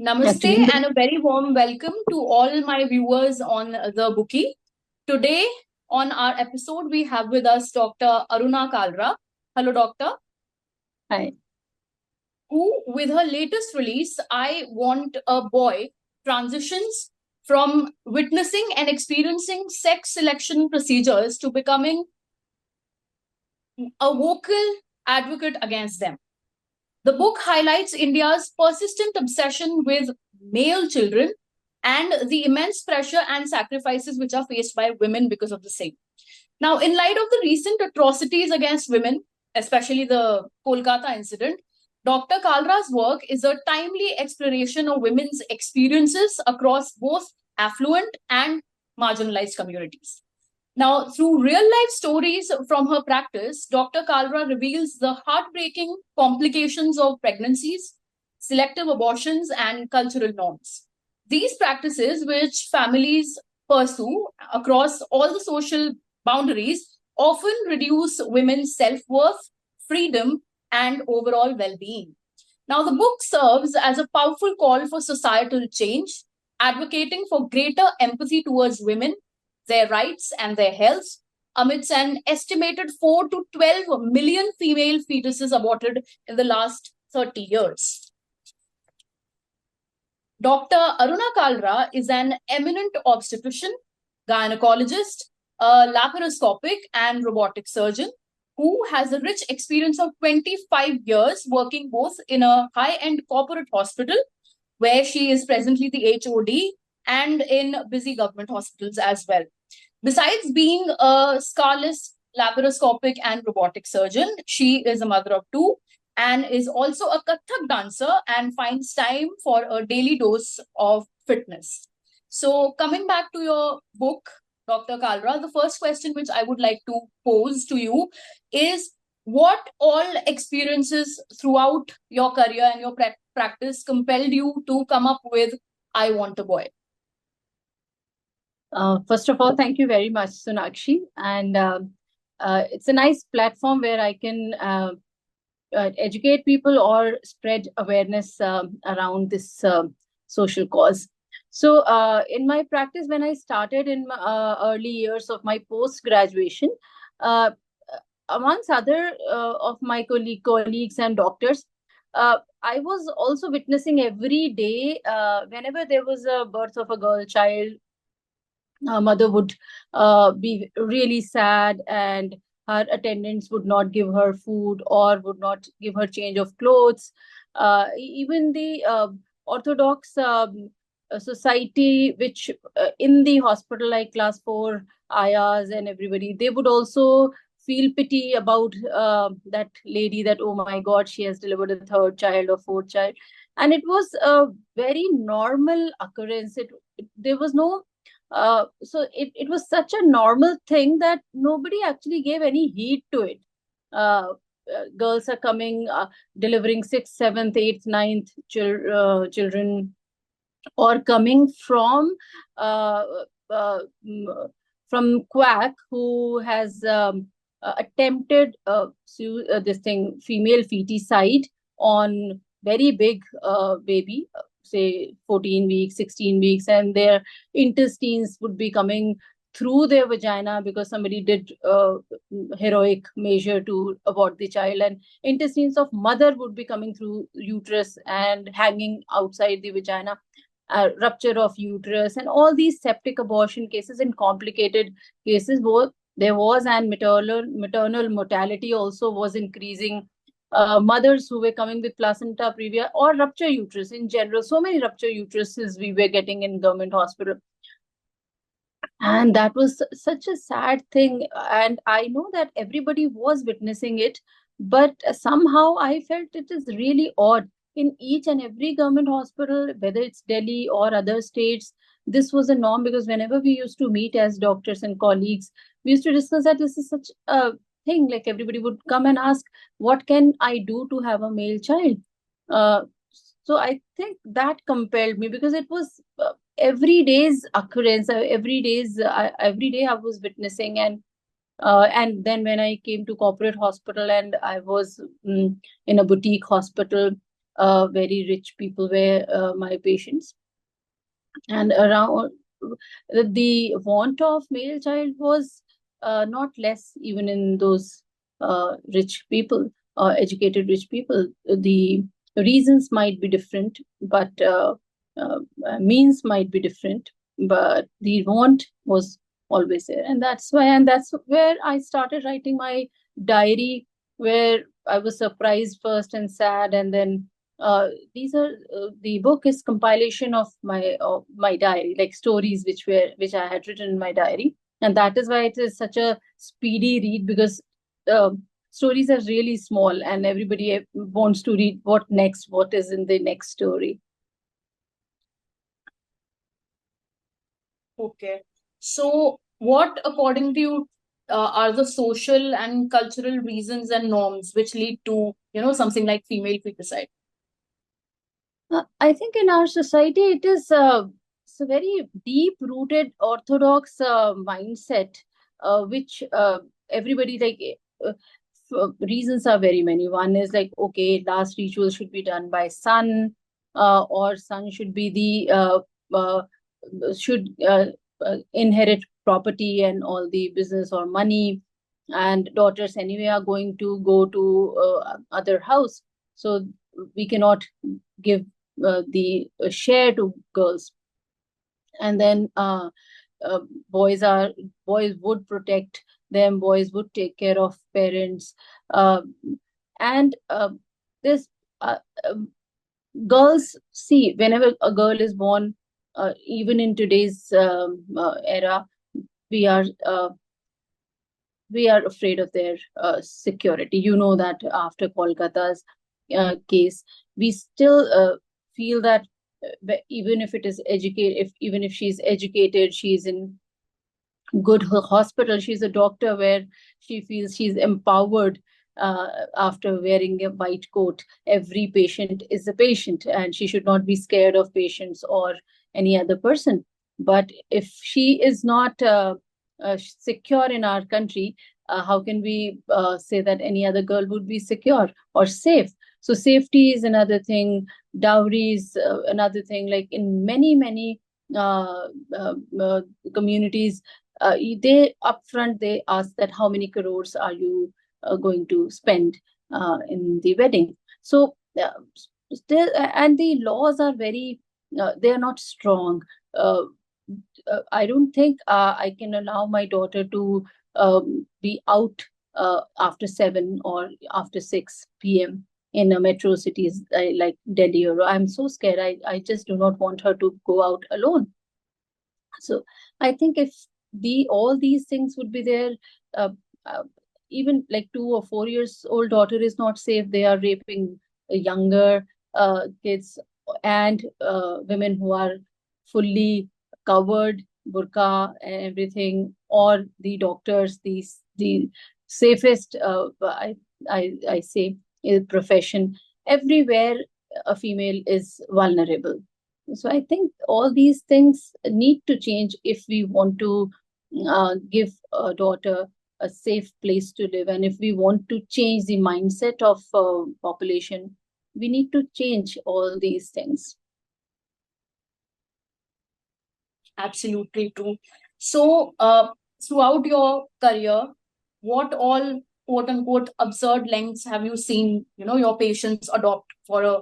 Namaste Actually, and a very warm welcome to all my viewers on the Bookie. Today on our episode, we have with us Dr. Aruna Kalra. Hello, doctor. hi. Who, with her latest release, I Want a Boy, transitions from witnessing and experiencing sex selection procedures to becoming a vocal advocate against them. The book highlights India's persistent obsession with male children and the immense pressure and sacrifices which are faced by women because of the same. Now, in light of the recent atrocities against women, especially the Kolkata incident, Dr. Kalra's work is a timely exploration of women's experiences across both affluent and marginalized communities. Now, through real life stories from her practice, Dr. Kalra reveals the heartbreaking complications of pregnancies, selective abortions, and cultural norms. These practices, which families pursue across all the social boundaries, often reduce women's self worth, freedom, and overall well being. Now, the book serves as a powerful call for societal change, advocating for greater empathy towards women, their rights, and their health, amidst an estimated 4 to 12 million female fetuses aborted in the last 30 years. Dr. Aruna Kalra is an eminent obstetrician, gynecologist, a laparoscopic and robotic surgeon who has a rich experience of 25 years working both in a high-end corporate hospital, where she is presently the HOD, and in busy government hospitals as well. Besides being a scarless laparoscopic and robotic surgeon, she is a mother of two and is also a Kathak dancer and finds time for a daily dose of fitness. So, coming back to your book, Dr. Kalra, the first question which I would like to pose to you is what all experiences throughout your career and your practice compelled you to come up with I Want a Boy? First of all, thank you very much, Sonakshi. And it's a nice platform where I can educate people or spread awareness around this social cause. So, in my practice, when I started in my early years of my post-graduation, amongst other of my colleagues and doctors, I was also witnessing every day whenever there was a birth of a girl child, mother would be really sad, and her attendants would not give her food or would not give her change of clothes. Even the orthodox society, which in the hospital, like class 4 ayahs and everybody, they would also feel pity about that lady, that, oh my God, she has delivered a third child or fourth child. And it was a very normal occurrence. There was no so it was such a normal thing that nobody actually gave any heed to it. Girls are coming, delivering 6th, 7th, 8th, 9th children, or coming uh, uh, from quack who has attempted this thing, female feticide on very big baby, say 14 weeks, 16 weeks, and their intestines would be coming through their vagina because somebody did heroic measure to abort the child, and intestines of mother would be coming through uterus and hanging outside the vagina. Rupture of uterus and all these septic abortion cases and complicated cases, both there was, and maternal mortality also was increasing. Mothers who were coming with placenta previa or rupture uterus in general, so many rupture uteruses we were getting in government hospital, and that was such a sad thing. And I know that everybody was witnessing it, but somehow I felt it is really odd. In each and every government hospital, whether it's Delhi or other states, this was a norm, because whenever we used to meet as doctors and colleagues, we used to discuss that this is such a thing. Like, everybody would come and ask, what can I do to have a male child? Uh, so I think that compelled me, because it was every day's occurrence, every day I was witnessing. And then when I came to corporate hospital and I was in a boutique hospital, very rich people were my patients. And around the want of male child was not less even in those rich people, educated rich people. The reasons might be different, but means might be different, but the want was always there. And that's where I started writing my diary, where I was surprised first and sad, and then these are the book is compilation of my diary, like stories which I had written in my diary, and that is why it is such a speedy read, because uh, stories are really small and everybody wants to read what is in the next story. Okay. So, what, according to you, are the social and cultural reasons and norms which lead to, something like female feticide? I think in our society, it's a very deep-rooted orthodox mindset, which everybody uh, reasons are very many. One is like, okay, last ritual should be done by son, or son should be the should inherit property and all the business or money, and daughters anyway are going to go to other house, so we cannot give the share to girls. And then uh, boys are boys would protect them, boys would take care of parents, uh, and this uh, um, girls, see, whenever a girl is born, even in today's era, we are we are afraid of their security. You know that after Kolkata's case, we still feel that even if it is educated, if even if she's educated, she's in good hospital, she's a doctor where she feels she's empowered after wearing a white coat. Every patient is a patient, and she should not be scared of patients or any other person. But if she is not secure in our country, how can we say that any other girl would be secure or safe? So safety is another thing. Dowry is another thing. Like in many uh, uh, uh, communities, they upfront they ask that how many crores are you going to spend in the wedding. So still, and the laws are very they are not strong. uh, I don't think I can allow my daughter to be out after 7 or after 6 p.m. in a metro cities like Delhi. Or I'm so scared. I just do not want her to go out alone. So I think if all these things would be there, uh, uh, even like 2 or 4 years old daughter is not safe. They are raping younger kids, and women who are fully covered, burqa and everything, or the doctors, the safest I say profession. Everywhere a female is vulnerable. So I think all these things need to change if we want to give a daughter a safe place to live, and if we want to change the mindset of population, we need to change all these things. Absolutely true. So, throughout your career, what all quote unquote absurd lengths have you seen, your patients adopt for a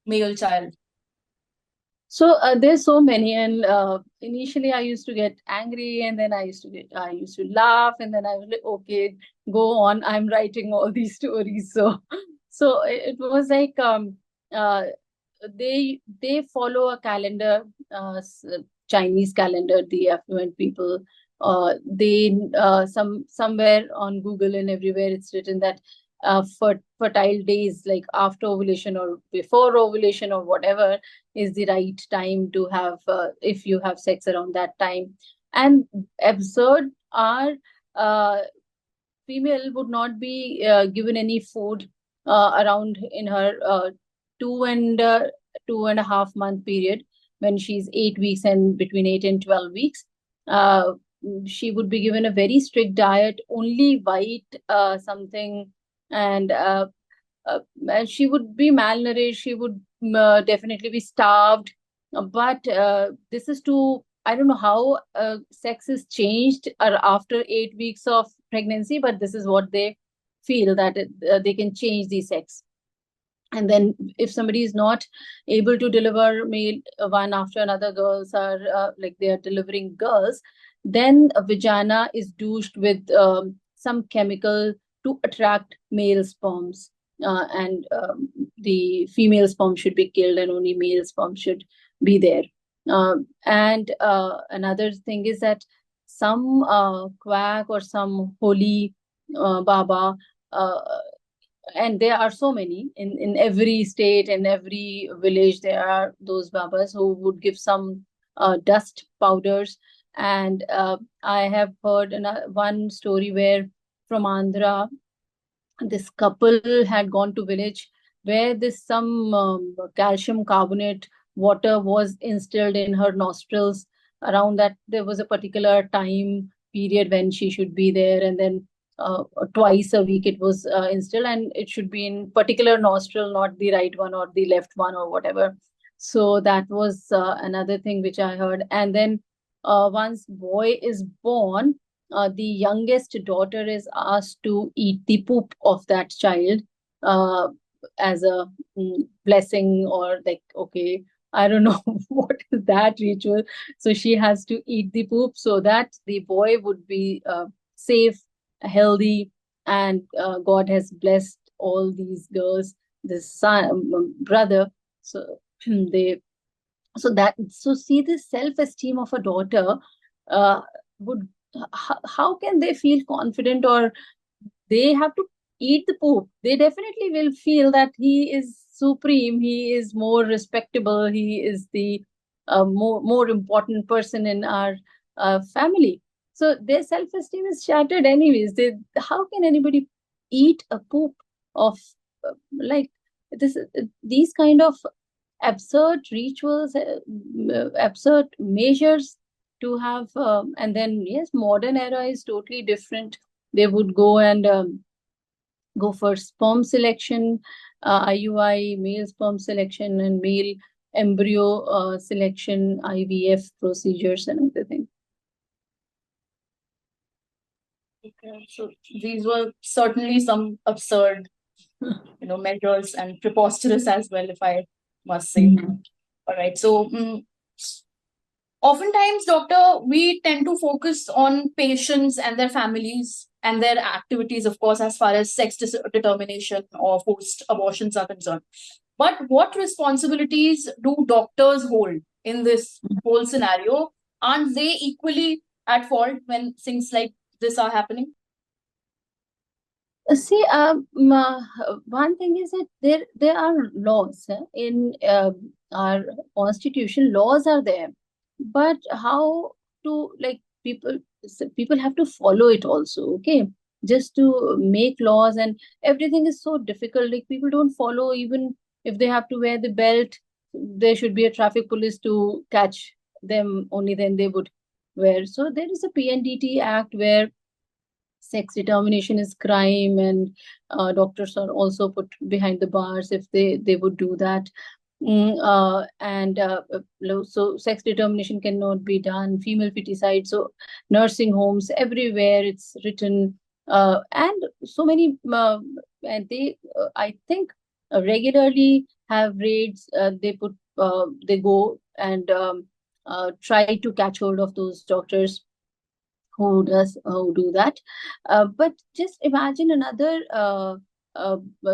male child? So there's so many, and initially I used to get angry, and then I used to laugh, and then I was like, okay, go on. I'm writing all these stories. So it was like uh, they follow a calendar, Chinese calendar. The affluent people, they somewhere on Google and everywhere it's written that fertile days, like after ovulation or before ovulation or whatever, is the right time to have if you have sex around that time. And absurd are female would not be given any food around in her two and uh, 2.5 month period, when she's 8 weeks, and between 8 and 12 weeks. Uh, she would be given a very strict diet, only white something, and and she would be malnourished, she would definitely be starved. But this is to, I don't know how sex is changed after 8 weeks of pregnancy, but this is what they feel, that they can change the sex. And then if somebody is not able to deliver male one after another, girls are like they are delivering girls, then a vagina is douched with some chemical to attract male sperms, and the female sperm should be killed and only male sperm should be there. And another thing is that some quack or some holy baba, uh, and there are so many in every state, in every village, there are those babas who would give some dust powders. And I have heard one story where from Andhra, this couple had gone to village where this some calcium carbonate water was instilled in her nostrils. Around that, there was a particular time period when she should be there, and then twice a week it was instilled, and it should be in particular nostril, not the right one or the left one or whatever. So that was another thing which I heard. And then once boy is born, the youngest daughter is asked to eat the poop of that child uh, as a blessing, or like, okay, I don't know what is that ritual. So she has to eat the poop so that the boy would be safe, healthy, and God has blessed all these girls, this son, brother. So they, so see, this self-esteem of a daughter uh, would, how can they feel confident, or they have to eat the poop? They definitely will feel that he is supreme, he is more respectable, he is the more important person in our family. So their self-esteem is shattered anyways. They, how can anybody eat a poop of like this? These kind of absurd rituals, absurd measures to have. And then, yes, modern era is totally different. They would go and go for sperm selection, IUI, male sperm selection, and male embryo selection, IVF procedures, and everything. Okay, so these were certainly some absurd, measures, and preposterous as well, if I must say. All right. So, oftentimes, doctor, we tend to focus on patients and their families and their activities, of course, as far as sex determination or forced abortions are concerned. But what responsibilities do doctors hold in this whole scenario? Aren't they equally at fault when things like this are happening? See, one thing is that there are laws in our constitution. Laws are there, but how to, like, people have to follow it also. Okay, just to make laws and everything is so difficult. Like, people don't follow, even if they have to wear the belt. There should be a traffic police to catch them. Only then they would wear. So there is a PNDT Act where sex determination is crime, and doctors are also put behind the bars if they would do that. So sex determination cannot be done, female feticide. So nursing homes everywhere, it's written, and so many, and they, I think, regularly have raids. They go and try to catch hold of those doctors who do that. But just imagine another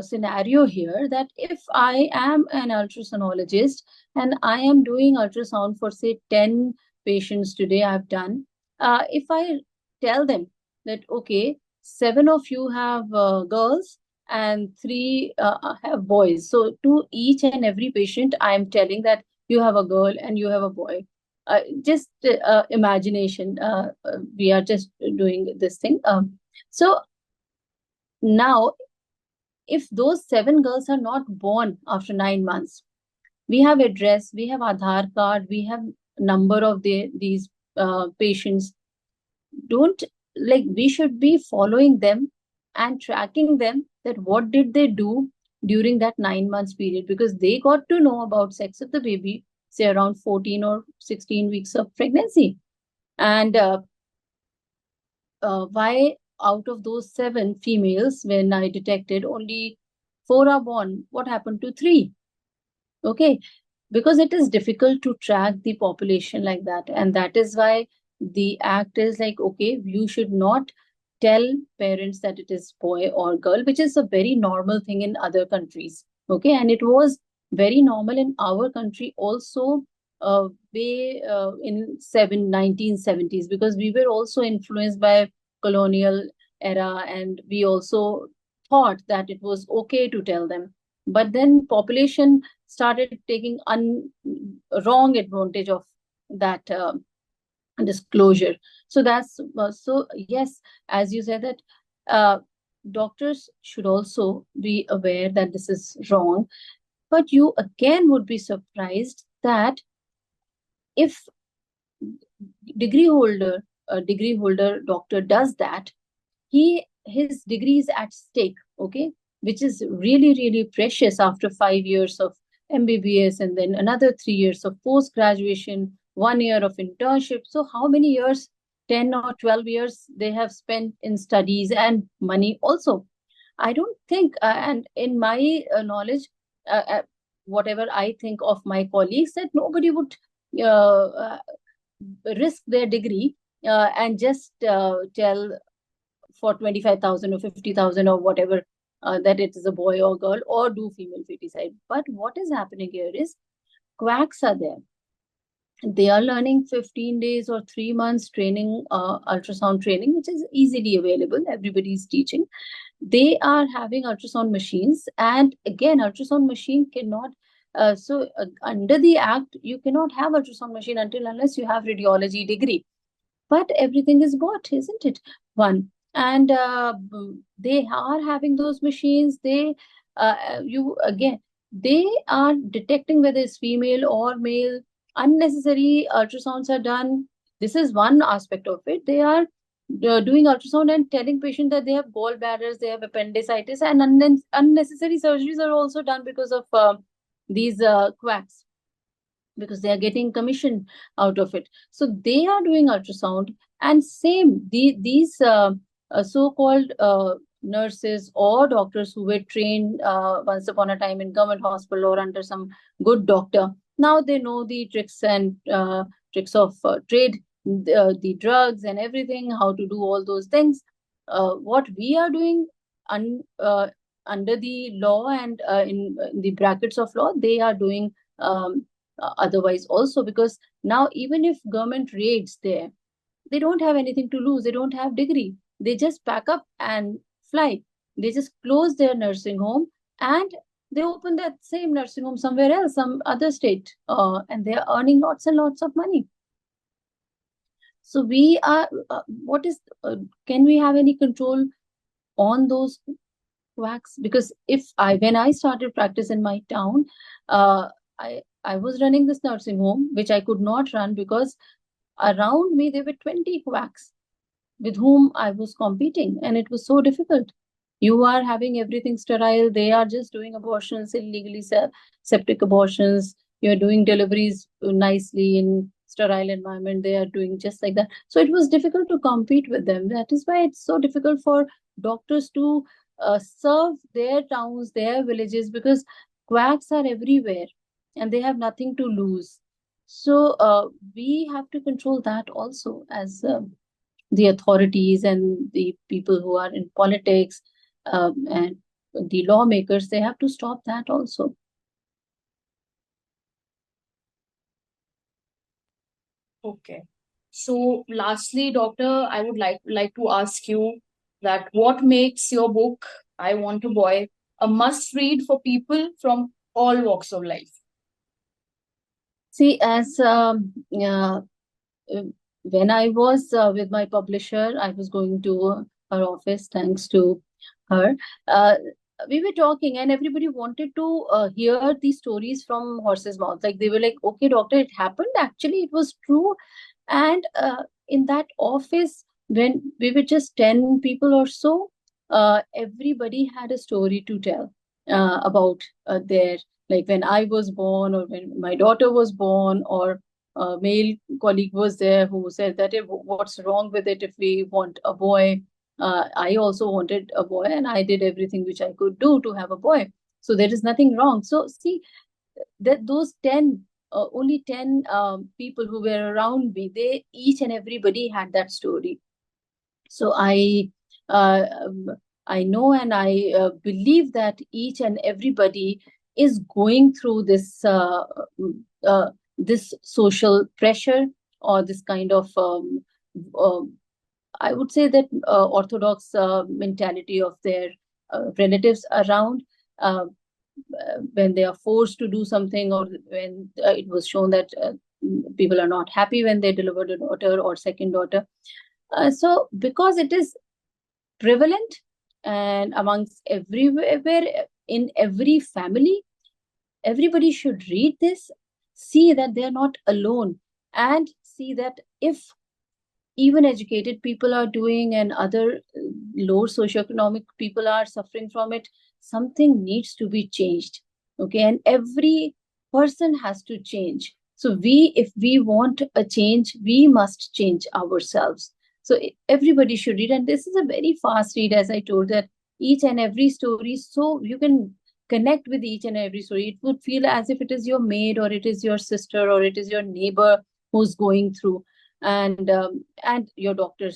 scenario here, that if I am an ultrasonologist and I am doing ultrasound for say 10 patients today, I've done. If I tell them that, okay, 7 of you have girls and 3 have boys, so to each and every patient I am telling that you have a girl and you have a boy. Just imagination. We are just doing this thing. So now, if those 7 girls are not born after 9 months, we have address, we have Aadhaar card, we have number of these patients. Don't, like, we should be following them and tracking them, that what did they do during that 9 months period, because they got to know about sex of the baby, say around 14 or 16 weeks of pregnancy. And why out of those 7 females, when I detected, only 4 are born? What happened to 3? Okay, because it is difficult to track the population like that. And that is why the act is like, okay, you should not tell parents that it is boy or girl, which is a very normal thing in other countries. Okay, and it was very normal in our country also, way in 1970s, because we were also influenced by colonial era, and we also thought that it was okay to tell them. But then population started taking wrong advantage of that disclosure. So that's so yes, as you said, that uh, doctors should also be aware that this is wrong. But you again would be surprised that if degree holder doctor does that, his degree is at stake, okay, which is really, really precious after 5 years of MBBS, and then another 3 years of post graduation, 1 year of internship. So how many years? 10 or 12 years they have spent in studies and money also. I don't think, and in my knowledge, whatever I think of my colleagues, that nobody would uh, uh, risk their degree and just tell for 25,000 or 50,000 or whatever, that it is a boy or girl, or do female feticide. But what is happening here is quacks are there. They are learning 15 days or 3 months training, ultrasound training, which is easily available. Everybody is teaching. They are having ultrasound machines. And again, ultrasound machine cannot, under the act, you cannot have ultrasound machine until unless you have radiology degree. But everything is bought, isn't it? One. And they are having those machines. You again, they are detecting whether it's female or male. Unnecessary ultrasounds are done. This is one aspect of it. They are doing ultrasound and telling patient that they have gallbladders, they have appendicitis, and unnecessary surgeries are also done because of these quacks, because they are getting commission out of it. So they are doing ultrasound. And same, these so-called nurses or doctors who were trained once upon a time in government hospital or under some good doctor, now they know the tricks and tricks of trade, the drugs and everything, how to do all those things. What we are doing under the law and in the brackets of law, they are doing otherwise also, because now even if government raids there, they don't have anything to lose. They don't have degree. They just pack up and fly. They just close their nursing home and they open that same nursing home somewhere else, some other state, and they are earning lots and lots of money. So we are, can we have any control on those quacks? Because when I started practice in my town, I was running this nursing home, which I could not run because around me there were 20 quacks with whom I was competing, and it was so difficult. You are having everything sterile. They are just doing abortions, illegally septic abortions. You're doing deliveries nicely in sterile environment. They are doing just like that. So it was difficult to compete with them. That is why it's so difficult for doctors to serve their towns, their villages, because quacks are everywhere and they have nothing to lose. So we have to control that also, as the authorities and the people who are in politics, and the lawmakers, they have to stop that also. Okay. So lastly, doctor, I would like to ask you that what makes your book, I Want a Boy, a must read for people from all walks of life? See, as when I was with my publisher, I was going to her office, thanks to her. Uh, we were talking, and everybody wanted to hear these stories from horse's mouth. Like they were like, "Okay, doctor, it happened. Actually, it was true." And in that office, when we were just 10 people or so, everybody had a story to tell. about their, like when I was born or when my daughter was born, or a male colleague was there who said that what's wrong with it if we want a boy. I also wanted a boy, and I did everything which I could do to have a boy. So there is nothing wrong. So see that those 10, only 10 people who were around me, they each and everybody had that story. So uh, um, I know, and I believe that each and everybody is going through uh, this social pressure, or this kind of uh, I would say that orthodox mentality of their relatives around. Uh, when they are forced to do something, or when it was shown that people are not happy when they delivered a daughter or second daughter. So because it is prevalent and amongst everywhere, in every family, everybody should read this, see that they are not alone, and see that if even educated people are doing, and other low socioeconomic people are suffering from it, something needs to be changed. Okay, and every person has to change. So if we want a change, we must change ourselves. So everybody should read, and this is a very fast read, as I told, that each and every story, so you can connect with each and every story. It would feel as if it is your maid, or it is your sister, or it is your neighbor who's going through. And your doctor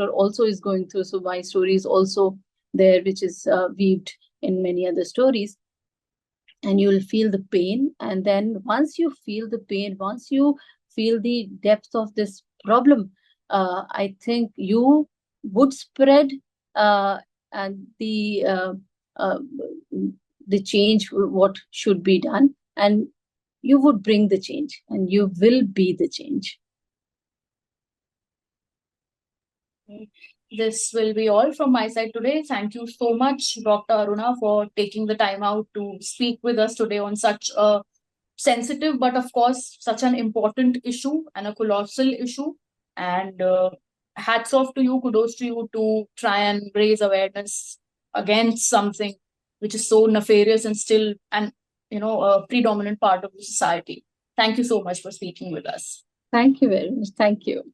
also is going through. So my story is also there, which is weaved in many other stories, and you'll feel the pain. And then once you feel the pain, once you feel the depth of this problem, I think you would spread uh, and uh, the change, what should be done, and you would bring the change, and you will be the change. This will be all from my side today. Thank you so much, Dr. Aruna, for taking the time out to speak with us today on such a sensitive, but of course, such an important issue and a colossal issue. And hats off to you, kudos to you to try and raise awareness against something which is so nefarious and still a predominant part of the society. Thank you so much for speaking with us. Thank you very much. Thank you.